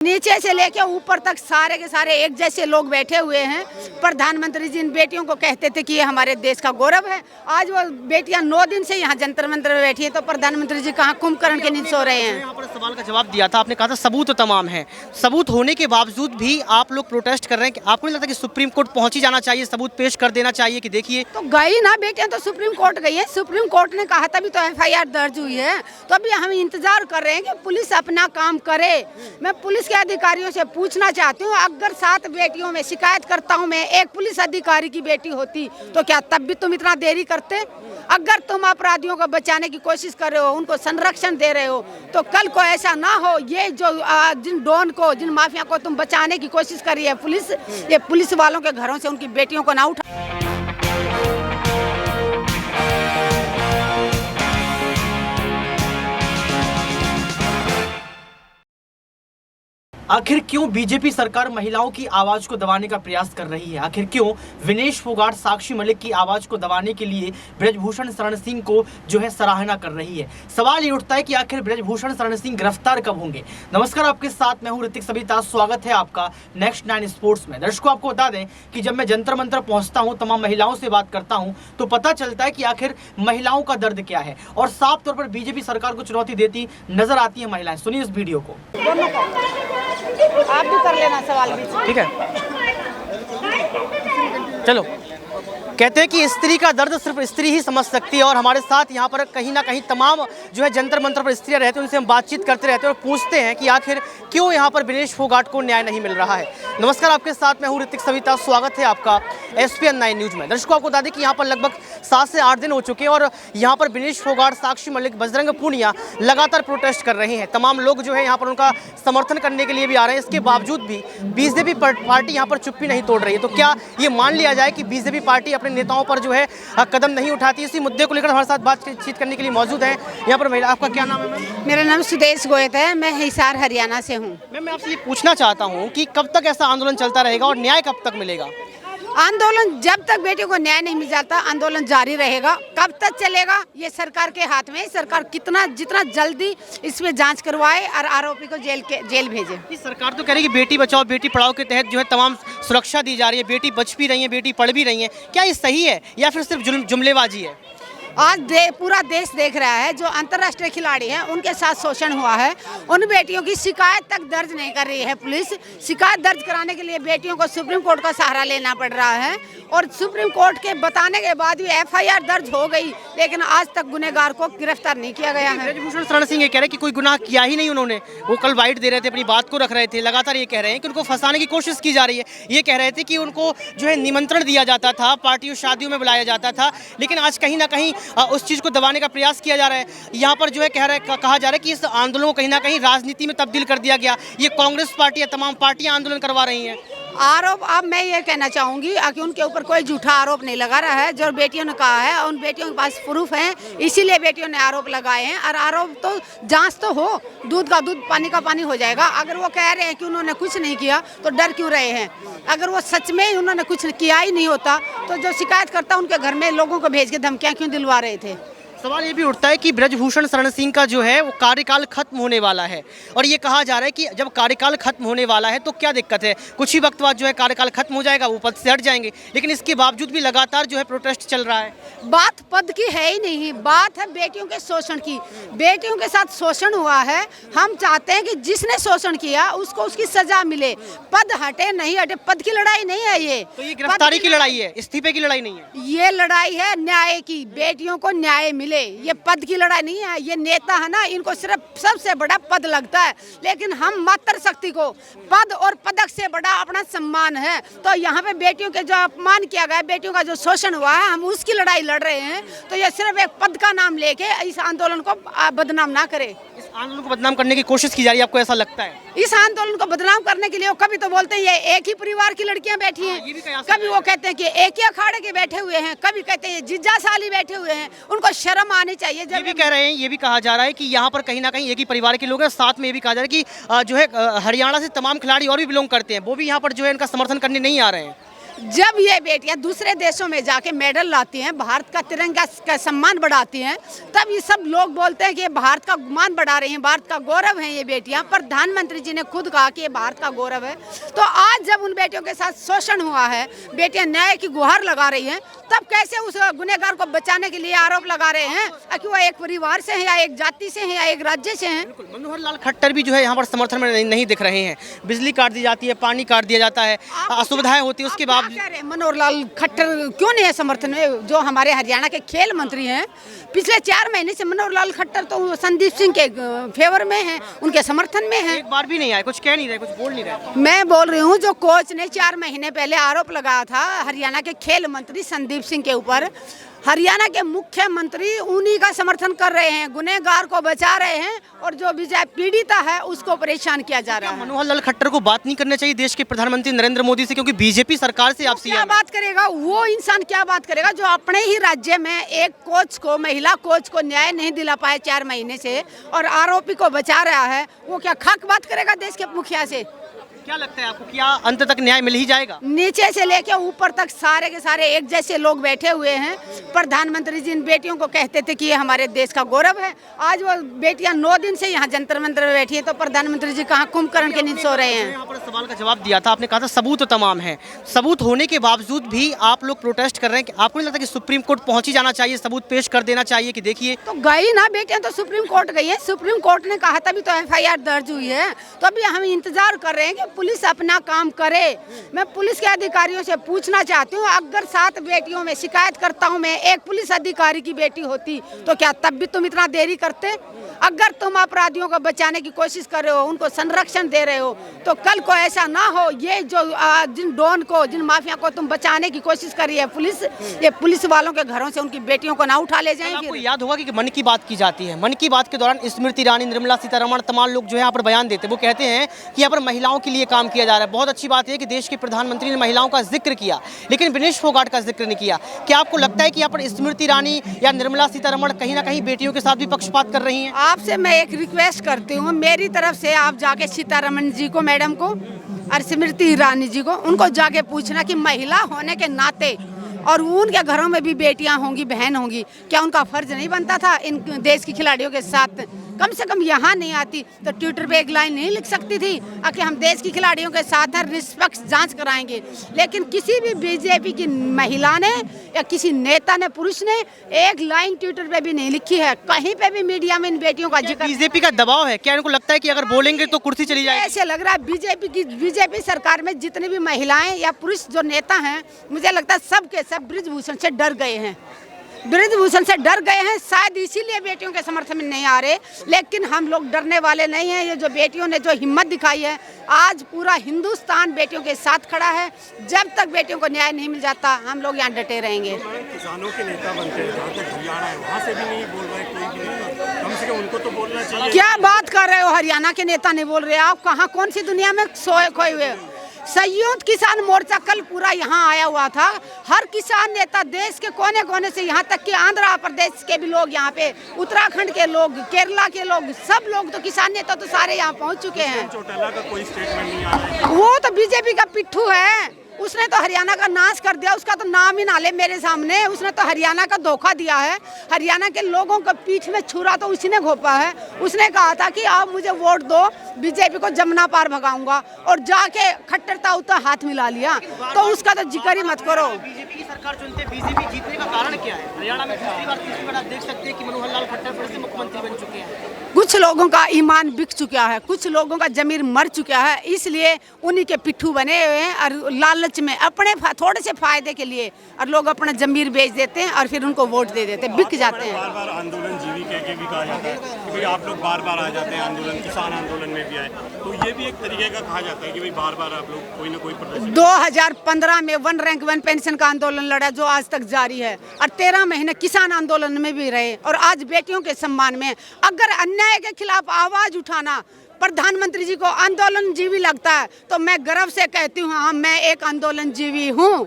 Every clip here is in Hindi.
नीचे से लेके ऊपर तक सारे के सारे एक जैसे लोग बैठे हुए हैं। प्रधानमंत्री जी इन बेटियों को कहते थे कि ये हमारे देश का गौरव है। आज वो बेटियां 9 दिन से यहाँ जंतर मंतर में बैठी है, तो प्रधानमंत्री जी कहाँ कुंभकर्ण के नीचे सो रहे हैं। यहाँ पर सवाल का जवाब दिया था, आपने कहा था सबूत तो तमाम है, सबूत होने के बावजूद भी आप लोग प्रोटेस्ट कर रहे हैं। आपको नहीं लगता कि सुप्रीम कोर्ट पहुंच ही जाना चाहिए, सबूत पेश कर देना चाहिए कि देखिए? तो गई ना बेटियां, तो सुप्रीम कोर्ट गई है। सुप्रीम कोर्ट ने कहा तभी तो FIR दर्ज हुई है। तो अभी हम इंतजार कर रहे हैं कि पुलिस अपना काम करे। मैं पुलिस के अधिकारियों से पूछना चाहती हूँ, अगर 7 बेटियों में शिकायत करता हूँ मैं, एक पुलिस अधिकारी की बेटी होती तो क्या तब भी तुम इतना देरी करते? अगर तुम अपराधियों को बचाने की कोशिश कर रहे हो, उनको संरक्षण दे रहे हो, तो कल को ऐसा ना हो ये जो जिन डॉन को, जिन माफिया को तुम बचाने की कोशिश कर रही है पुलिस, ये पुलिस वालों के घरों से उनकी बेटियों को ना उठा। आखिर क्यों बीजेपी सरकार महिलाओं की आवाज को दबाने का प्रयास कर रही है? आखिर क्यों विनेश फोगाट, साक्षी मलिक की आवाज को दबाने के लिए ब्रजभूषण शरण सिंह को जो है सराहना कर रही है? सवाल ये उठता है कि आखिर ब्रजभूषण शरण सिंह गिरफ्तार कब होंगे? नमस्कार, आपके साथ मैं हूं ऋतिक सविता। स्वागत है आपका नेक्स्ट 9 स्पोर्ट्स में। दर्शकों, आपको बता दें कि जब मैं जंतर मंतर पहुंचता हूं, तमाम महिलाओं से बात करता हूं, तो पता चलता है कि आखिर महिलाओं का दर्द क्या है और साफ तौर पर बीजेपी सरकार को चुनौती देती नजर आती है महिलाएं। सुनिए इस वीडियो को। आप भी कर लेना सवाल भी। ठीक है, चलो। कहते हैं कि स्त्री का दर्द सिर्फ स्त्री ही समझ सकती है, और हमारे साथ यहाँ पर कहीं ना कहीं तमाम जो है जंतर मंतर पर स्त्रियाँ रहती हैं, उनसे हम बातचीत करते रहते हैं और पूछते हैं कि आखिर क्यों यहाँ पर विनेश फोगाट को न्याय नहीं मिल रहा है। नमस्कार, आपके साथ मैं हूँ ऋतिक सविता। स्वागत है आपका SPN 9 न्यूज़ में। दर्शकों, आपको बता दें कि यहाँ पर लगभग 7 से 8 दिन हो चुके हैं और यहाँ पर विनेश फोगाट, साक्षी मलिक, बजरंग पूनिया लगातार प्रोटेस्ट कर रहे हैं। तमाम लोग जो है यहाँ पर उनका समर्थन करने के लिए भी आ रहे हैं। इसके बावजूद भी बीजेपी पार्टी यहाँ पर चुप्पी नहीं तोड़ रही है। तो क्या ये मान लिया जाए कि बीजेपी पार्टी अपने नेताओं पर जो है कदम नहीं उठाती? इसी मुद्दे को लेकर हमारे साथ बातचीत करने के लिए मौजूद है यहाँ पर महिला। आपका क्या नाम है मैम? मेरा नाम सुदेश गोयत है, मैं हिसार हरियाणा से हूँ। मैम, मैं आपसे ये पूछना चाहता हूँ कि कब तक ऐसा आंदोलन चलता रहेगा और न्याय कब तक मिलेगा? आंदोलन जब तक बेटियों को न्याय नहीं मिल जाता, आंदोलन जारी रहेगा। कब तक चलेगा ये सरकार के हाथ में। सरकार जितना जल्दी इसमें जांच करवाए और आरोपी को जेल भेजे। इस सरकार तो कह रही है कि बेटी बचाओ बेटी पढ़ाओ के तहत जो है तमाम सुरक्षा दी जा रही है, बेटी बच भी रही है, बेटी पढ़ भी रही है। क्या ये सही है या फिर सिर्फ जुमलेबाजी है? आज पूरा देश देख रहा है, जो अंतर्राष्ट्रीय खिलाड़ी हैं उनके साथ शोषण हुआ है, उन बेटियों की शिकायत तक दर्ज नहीं कर रही है पुलिस। शिकायत दर्ज कराने के लिए बेटियों को सुप्रीम कोर्ट का सहारा लेना पड़ रहा है, और सुप्रीम कोर्ट के बताने के बाद भी FIR दर्ज हो गई, लेकिन आज तक गुनहगार को गिरफ्तार नहीं किया गया है। ब्रजभूषण शरण सिंह ये कह रहे हैं कि कोई गुनाह किया ही नहीं उन्होंने। वो कल वाइट दे रहे थे, अपनी बात को रख रहे थे, लगातार ये कह रहे हैं कि उनको फंसाने की कोशिश की जा रही है। ये कह रहे थे कि उनको जो है निमंत्रण दिया जाता था, पार्टियों शादियों में बुलाया जाता था, लेकिन आज कहीं ना कहीं उस चीज़ को दबाने का प्रयास किया जा रहा है। यहाँ पर जो है कहा जा रहा है कि इस आंदोलन को कहीं ना कहीं राजनीति में तब्दील कर दिया गया। ये कांग्रेस पार्टी या तमाम पार्टियां आंदोलन करवा रही हैं। आरोप, अब मैं ये कहना चाहूँगी कि उनके ऊपर कोई झूठा आरोप नहीं लगा रहा है। जो बेटियों ने कहा है, उन बेटियों के पास प्रूफ है, इसीलिए बेटियों ने आरोप लगाए हैं। और आरोप तो जांच तो हो, दूध का दूध पानी का पानी हो जाएगा। अगर वो कह रहे हैं कि उन्होंने कुछ नहीं किया तो डर क्यों रहे हैं? अगर वो सच में उन्होंने कुछ किया ही नहीं होता तो जो शिकायत करता उनके घर में लोगों को भेज के धमकियाँ क्यों दिलवा रहे थे? सवाल ये भी उठता है कि ब्रजभूषण शरण सिंह का जो है वो कार्यकाल खत्म होने वाला है, और ये कहा जा रहा है कि जब कार्यकाल खत्म होने वाला है तो क्या दिक्कत है, कुछ ही वक्त बाद जो है कार्यकाल खत्म हो जाएगा, वो पद से हट जाएंगे। लेकिन इसके बावजूद भी लगातार जो है प्रोटेस्ट चल रहा है। बात पद की है ही नहीं, बात है बेटियों के शोषण की। बेटियों के साथ शोषण हुआ है। हम चाहते हैं कि जिसने शोषण किया उसको उसकी सजा मिले। पद हटे नहीं हटे, पद की लड़ाई नहीं है ये। तो ये गिरफ्तारी की लड़ाई है, इस्तीफे की लड़ाई नहीं है। ये लड़ाई है न्याय की, बेटियों को न्याय मिले। ये पद की लड़ाई नहीं है। ये नेता है ना, इनको सिर्फ सबसे बड़ा पद लगता है, लेकिन हम मातृशक्ति को पद और पदक से बड़ा अपना सम्मान है। तो यहाँ पे बेटियों के जो अपमान किया गया, बेटियों का जो शोषण हुआ है, हम उसकी लड़ाई लड़ रहे हैं। तो ये सिर्फ एक पद का नाम लेके इस आंदोलन को बदनाम ना करे। इस आंदोलन को बदनाम करने की कोशिश की जा रही है, आपको ऐसा लगता है? इस आंदोलन को बदनाम करने के लिए कभी तो बोलते हैं ये एक ही परिवार की लड़कियां बैठी हैं, कभी वो कहते हैं कि एक ही अखाड़े के बैठे हुए हैं, कभी कहते हैं जीजा साली बैठे हुए हैं। उनको शर्म आनी चाहिए। ये भी कह रहे हैं, ये भी कहा जा रहा है कि यहाँ पर कहीं ना कहीं एक ही परिवार के लोग हैं। साथ में ये भी कहा जा रहा है कि जो है हरियाणा से तमाम खिलाड़ी और भी बिलोंग करते हैं, वो भी यहाँ पर जो है इनका समर्थन करने नहीं आ रहे हैं। जब ये बेटियां दूसरे देशों में जाके मेडल लाती हैं, भारत का तिरंगा का सम्मान बढ़ाती हैं, तब ये सब लोग बोलते हैं कि ये भारत का मान बढ़ा रही हैं, भारत का गौरव है ये बेटियां। प्रधानमंत्री जी ने खुद कहा कि ये भारत का गौरव है। तो आज जब उन बेटियों के साथ शोषण हुआ है, बेटियां न्याय की गुहार लगा रही हैं, तब कैसे उस गुनहगार को बचाने के लिए आरोप लगा रहे हैं कि वो एक परिवार से है या एक जाति से है या एक राज्य से हैं। मनोहर लाल खट्टर भी जो है यहाँ पर समर्थन में नहीं दिख रहे हैं। बिजली काट दी जाती है, पानी काट दिया जाता है, असुविधाएं होती है, उसके बाद मनोहर लाल खट्टर क्यों नहीं है समर्थन में? जो हमारे हरियाणा के खेल मंत्री हैं, पिछले 4 महीने से मनोहर लाल खट्टर तो संदीप सिंह के फेवर में हैं, उनके समर्थन में हैं। एक बार भी नहीं आए, कुछ कह नहीं रहे, कुछ बोल नहीं रहे। मैं बोल रही हूँ, जो कोच ने 4 महीने पहले आरोप लगाया था हरियाणा के खेल मंत्री संदीप सिंह के ऊपर, हरियाणा के मुख्यमंत्री उन्हीं का समर्थन कर रहे हैं, गुनहगार को बचा रहे हैं और जो विजय पीड़िता है उसको परेशान किया जा रहा है। मनोहर लाल खट्टर को बात नहीं करना चाहिए देश के प्रधानमंत्री नरेंद्र मोदी से, क्योंकि बीजेपी सरकार से आप क्या बात करेगा वो इंसान? क्या बात करेगा जो अपने ही राज्य में एक कोच को, महिला कोच को न्याय नहीं दिला पाए 4 महीने से और आरोपी को बचा रहा है? वो क्या खाक बात करेगा देश के मुखिया से? क्या लगता है आपको, क्या अंत तक न्याय मिल ही जाएगा? नीचे से लेके ऊपर तक सारे के सारे एक जैसे लोग बैठे हुए हैं। प्रधानमंत्री जी इन बेटियों को कहते थे कि ये हमारे देश का गौरव है। आज वो बेटियां 9 दिन से यहाँ जंतर मंतर में बैठी हैं, तो प्रधानमंत्री जी कहाँ कुंभकर्ण के नींद सो रहे हैं? यहाँ पर सवाल का जवाब दिया था, आपने कहा था सबूत तो तमाम है, सबूत होने के बावजूद भी आप लोग प्रोटेस्ट कर रहे हैं। कि आपको नहीं लगता कि सुप्रीम कोर्ट पहुंच ही जाना चाहिए, सबूत पेश कर देना चाहिए कि देखिए? तो गई ना बेटियां, तो सुप्रीम कोर्ट गई है। सुप्रीम कोर्ट ने कहा तभी तो FIR दर्ज हुई है। तो अभी हम इंतजार कर रहे हैं कि पुलिस अपना काम करे। मैं पुलिस के अधिकारियों से पूछना चाहती हूँ, अगर 7 बेटियों में शिकायत करता हूँ मैं, एक पुलिस अधिकारी की बेटी होती तो क्या तब भी तुम इतना देरी करते? अगर तुम अपराधियों को बचाने की कोशिश कर रहे हो, उनको संरक्षण दे रहे हो, तो कल को ऐसा ना हो ये जो जिन डॉन को, जिन माफिया को तुम बचाने की कोशिश कर रही है पुलिस, ये पुलिस वालों के घरों से उनकी बेटियों को ना उठा ले जाए। आपको याद होगा कि मन की बात की जाती है, मन की बात के दौरान स्मृति ईरानी, निर्मला सीतारमण, तमाम लोग जो है यहाँ पर बयान देते हैं। वो कहते हैं कि यहाँ पर महिलाओं के लिए काम किया जा रहा है। बहुत अच्छी बात है कि देश के प्रधानमंत्री ने महिलाओं का जिक्र किया, लेकिन विनेश फोगाट का जिक्र नहीं किया। क्या आपको लगता है कि यहाँ पर स्मृति ईरानी या निर्मला सीतारमण कहीं ना कहीं बेटियों के साथ भी पक्षपात कर रही हैं? आपसे मैं एक रिक्वेस्ट करती हूँ, मेरी तरफ से आप जाके सीतारमण जी को, मैडम को और स्मृति ईरानी जी को, उनको जाके पूछना कि महिला होने के नाते और उनके घरों में भी बेटियां होंगी, बहन होंगी, क्या उनका फर्ज नहीं बनता था इन देश की खिलाड़ियों के साथ? कम से कम यहाँ नहीं आती तो ट्विटर पे एक लाइन नहीं लिख सकती थी कि हम देश की खिलाड़ियों के साथ हैं, निष्पक्ष जांच कराएंगे? लेकिन किसी भी बीजेपी की महिला ने या किसी नेता ने, पुरुष ने एक लाइन ट्विटर पे भी नहीं लिखी है। कहीं पे भी मीडिया में इन बेटियों का जिक्र। बीजेपी का दबाव है क्या? इनको लगता है कि अगर बोलेंगे तो कुर्सी चली जाएगी? ऐसे लग रहा है बीजेपी सरकार में जितने भी महिलाएं या पुरुष जो नेता हैं, मुझे लगता है सब के सब बृजभूषण से डर गए हैं। बृजभूषण से डर गए हैं, शायद इसीलिए बेटियों के समर्थन में नहीं आ रहे। लेकिन हम लोग डरने वाले नहीं हैं। ये जो बेटियों ने जो हिम्मत दिखाई है, आज पूरा हिंदुस्तान बेटियों के साथ खड़ा है। जब तक बेटियों को न्याय नहीं मिल जाता, हम लोग यहाँ डटे रहेंगे। किसानों के नेता बनते हैं, जहाँ तक हरियाणा है वहाँ से भी नहीं बोल रहे कोई भी नहीं, कम से कम उनको तो बोलना चाहिए। क्या बात कर रहे हो? हरियाणा के नेता नहीं बोल रहे? आप कहाँ, कौन सी दुनिया में सोए खोए हुए? संयुक्त किसान मोर्चा कल पूरा यहाँ आया हुआ था। हर किसान नेता देश के कोने कोने से, यहाँ तक कि आंध्र प्रदेश के भी लोग यहाँ पे, उत्तराखंड के लोग, केरला के लोग, सब लोग तो किसान नेता तो सारे यहाँ पहुँच चुके हैं। चौटाला का कोई स्टेटमेंट नहीं आ रहा है। वो तो बीजेपी का पिट्ठू है, उसने तो हरियाणा का नाश कर दिया। उसका तो नाम ही ना ले मेरे सामने। उसने तो हरियाणा का धोखा दिया है। हरियाणा के लोगों को पीठ में छुरा तो उसी ने घोपा है। उसने कहा था कि आप मुझे वोट दो, बीजेपी को जमुना पार भगाऊंगा, और जाके खट्टरता उतना हाथ मिला लिया। तो उसका तो जिक्र ही मत करो। बीजेपी की सरकार चुनते बीजेपी जीतने का कारण क्या है? हरियाणा में दूसरी बार, तीसरी बार आप देख सकते हैं कि मनोहर लाल खट्टर फिर से मुख्यमंत्री बन चुके हैं। कुछ लोगों का ईमान बिक चुका है, कुछ लोगों का जमीर मर चुका है, इसलिए उन्हीं के पिट्ठू बने हुए हैं। और लालच में, अपने थोड़े से फायदे के लिए, और लोग अपना जमीर बेच देते हैं और फिर उनको वोट दे देते हैं, बिक जाते हैं। बार बार आंदोलन जीवी कह के भी कहा जाता है कि भाई आप लोग बार बार आ जाते हैं आंदोलन, किसान आंदोलन में भी आए, तो ये भी एक तरीके का कहा जाता है कि भाई बार बार आप लोग कोई ना कोई प्रदर्शन। 2015 में 1 रैंक 1 पेंशन का आंदोलन लड़ा, जो आज तक जारी है, और 13 महीने किसान आंदोलन में भी रहे, और आज बेटियों के सम्मान में। अगर अन्याय के खिलाफ आवाज उठाना प्रधानमंत्री जी को आंदोलन जीवी लगता है, तो मैं गर्व से कहती हूँ, हाँ, मैं एक आंदोलन जीवी हूँ।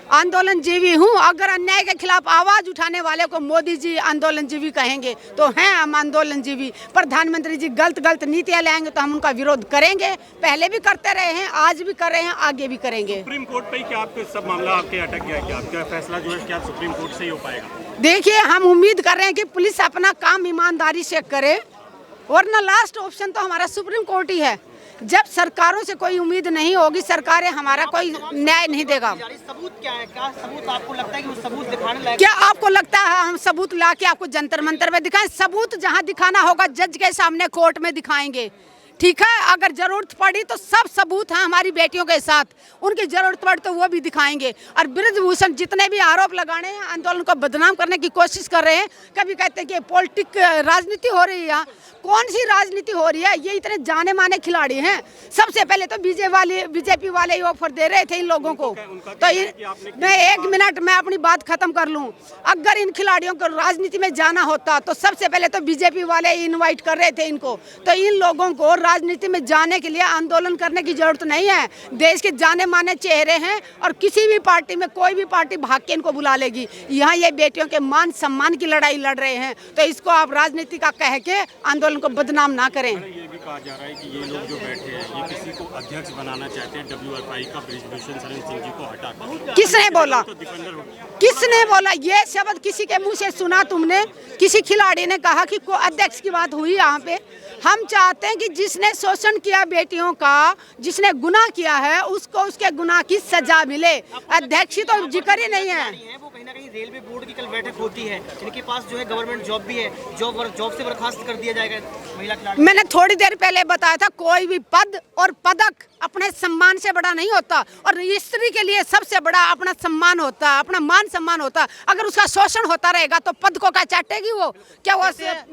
आंदोलनजीवी हूँ। अगर अन्याय के खिलाफ आवाज उठाने वाले को मोदी जी आंदोलनजीवी कहेंगे तो हैं हम आंदोलनजीवी। प्रधानमंत्री जी गलत नीतियाँ लाएंगे तो हम उनका विरोध करेंगे, पहले भी करते रहे हैं, आज भी कर रहे हैं, आगे भी करेंगे। सुप्रीम कोर्ट पे ही क्या आपके सब मामला आपके अटक गया है? क्या फैसला जो है क्या सुप्रीम कोर्ट से ही हो पाएगा? देखिए, हम उम्मीद कर रहे हैं कि पुलिस अपना काम ईमानदारी से करे, वरना लास्ट ऑप्शन तो हमारा सुप्रीम कोर्ट ही है। जब सरकारों से कोई उम्मीद नहीं होगी, सरकारें हमारा कोई न्याय नहीं देगा। सबूत क्या है? क्या सबूत आपको लगता है कि वो सबूत दिखाने लायक? क्या आपको लगता है हम सबूत ला के आपको जंतर मंतर में दिखाएं? सबूत जहां दिखाना होगा जज के सामने कोर्ट में दिखाएंगे, ठीक है। अगर जरूरत पड़ी तो सब सबूत हैं हमारी बेटियों के साथ, उनकी जरूरत पड़ी तो वो भी दिखाएंगे। और बृजभूषण जितने भी आरोप लगाने हैं, आंदोलन को बदनाम करने की कोशिश कर रहे हैं। कभी कहते हैं कि पॉलिटिक राजनीति हो रही है, कौन सी राजनीति हो रही है? ये इतने जाने माने खिलाड़ी हैं। सबसे पहले तो बीजेपी वाले ही ऑफर दे रहे थे इन लोगों को। तो मैं 1 मिनट में अपनी बात खत्म कर लूं। अगर इन खिलाड़ियों को राजनीति में जाना होता तो सबसे पहले तो बीजेपी वाले ही इन्वाइट कर रहे थे इनको। तो इन लोगों को राजनीति में जाने के लिए आंदोलन करने की जरूरत नहीं है। देश के जाने माने चेहरे हैं और किसी भी पार्टी में कोई भी पार्टी भाग के इनको बुला लेगी। यहाँ ये बेटियों के मान सम्मान की लड़ाई लड़ रहे हैं, तो इसको आप राजनीति का कह के आंदोलन को बदनाम ना करें। ये भी कहा जा रहा है कि ये लोग जो बैठे हैं ये किसी को अध्यक्ष बनाना चाहते हैं, WFI का बृजभूषण शरण सिंह जी को हटाकर। किसने बोला? तो डिफेंडर किसने बोला? ये शब्द किसी के मुंह से सुना तुमने? किसी खिलाड़ी ने कहा कि अध्यक्ष की बात हुई यहाँ पे? हम चाहते हैं कि जिसने शोषण किया बेटियों का, जिसने गुनाह किया है, उसको उसके गुनाह की सजा मिले। अध्यक्ष तो जिक्र ही नहीं है। वो कहीं ना कहीं रेलवे बोर्ड की कल बैठक होती है, जिनके पास जो है गवर्नमेंट जॉब भी है, जॉब से बर्खास्त कर दिया जाएगा महिला खिलाड़ी। मैंने थोड़ी देर पहले बताया था, कोई भी पद और पदक अपने सम्मान से बड़ा नहीं होता, और स्त्री के लिए सबसे बड़ा अपना सम्मान होता है, अपना मान सम्मान होता है। अगर उसका शोषण होता रहेगा तो पद को क्या चाटेगी वो? क्या वो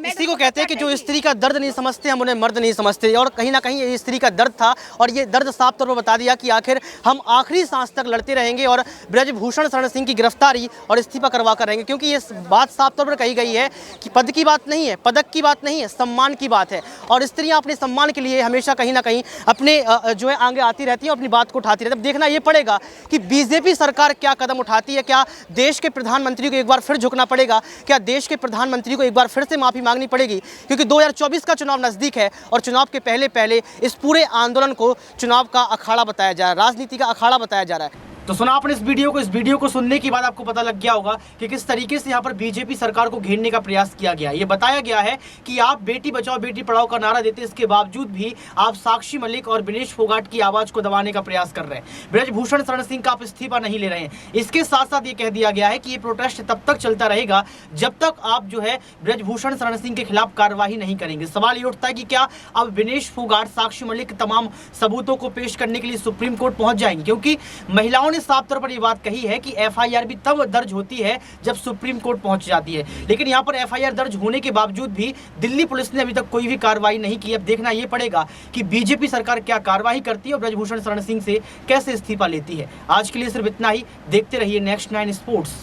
इसी को कहते हैं कि जो स्त्री का दर्द नहीं समझते, हम उन्हें मर्द नहीं समझते। और कहीं ना कहीं ये स्त्री का दर्द था, और ये दर्द साफ तौर पर बता दिया कि आखिर हम आखिरी सांस तक लड़ते रहेंगे और बृजभूषण शरण सिंह की गिरफ्तारी और इस्तीफा करवा कर रहेंगे। क्योंकि ये बात साफ तौर पर कही गई है कि पद की बात नहीं है, पदक की बात नहीं है, सम्मान की बात है। और स्त्रियां अपने सम्मान के लिए हमेशा कहीं ना कहीं अपने जो है आगे आती रहती है, अपनी बात को उठाती रहती है। अब देखना ये पड़ेगा कि बीजेपी सरकार क्या कदम उठाती है। क्या देश के प्रधानमंत्री को एक बार फिर झुकना पड़ेगा? क्या देश के प्रधानमंत्री को एक बार फिर से माफी मांगनी पड़ेगी? क्योंकि 2024 का चुनाव नजदीक है और चुनाव के पहले इस पूरे आंदोलन को चुनाव का अखाड़ा बताया जा रहा है, राजनीति का अखाड़ा बताया जा रहा है। तो सुना आपने इस वीडियो को सुनने के बाद आपको पता लग गया होगा कि किस तरीके से यहाँ पर बीजेपी सरकार को घेरने का प्रयास किया गया। ये बताया गया है कि आप बेटी बचाओ बेटी पढ़ाओ का नारा देते, इसके बावजूद भी आप साक्षी मलिक और विनेश फोगाट की आवाज को दबाने का प्रयास कर रहे हैं। बृजभूषण शरण सिंह का आप इस्तीफा नहीं ले रहे हैं। इसके साथ साथ ये कह दिया गया है कि ये प्रोटेस्ट तब तक चलता रहेगा जब तक आप जो है बृजभूषण शरण सिंह के खिलाफ कार्रवाई नहीं करेंगे। सवाल ये उठता है कि क्या अब विनेश फोगाट, साक्षी मलिक तमाम सबूतों को पेश करने के लिए सुप्रीम कोर्ट पहुंच जाएंगे? क्योंकि महिलाओं ने साफ तौर पर यह बात कही है कि FIR भी तब दर्ज होती है जब सुप्रीम कोर्ट पहुंच जाती है। लेकिन यहां पर FIR दर्ज होने के बावजूद भी दिल्ली पुलिस ने अभी तक कोई भी कार्रवाई नहीं की। अब देखना यह पड़ेगा कि बीजेपी सरकार क्या कार्रवाई करती है और बृजभूषण शरण सिंह से कैसे इस्तीफा लेती है। आज के लिए सिर्फ इतना ही। देखते रहिए Next 9 स्पोर्ट्स।